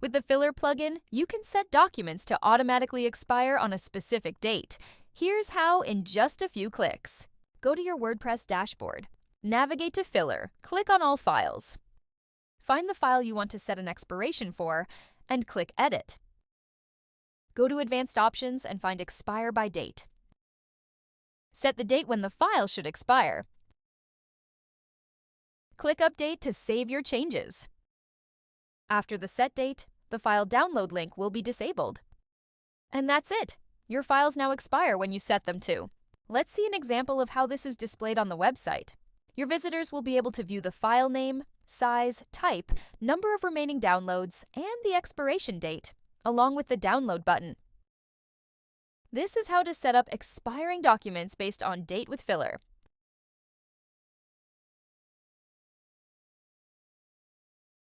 With the Filr plugin, you can set documents to automatically expire on a specific date. Here's how in just a few clicks. Go to your WordPress dashboard. Navigate to Filr. Click on All Files. Find the file you want to set an expiration for, and click Edit. Go to Advanced Options and find Expire by Date. Set the date when the file should expire. Click Update to save your changes. After the set date, the file download link will be disabled. And that's it! Your files now expire when you set them to. Let's see an example of how this is displayed on the website. Your visitors will be able to view the file name, size, type, number of remaining downloads, and the expiration date, along with the download button. This is how to set up expiring documents based on date with Filr.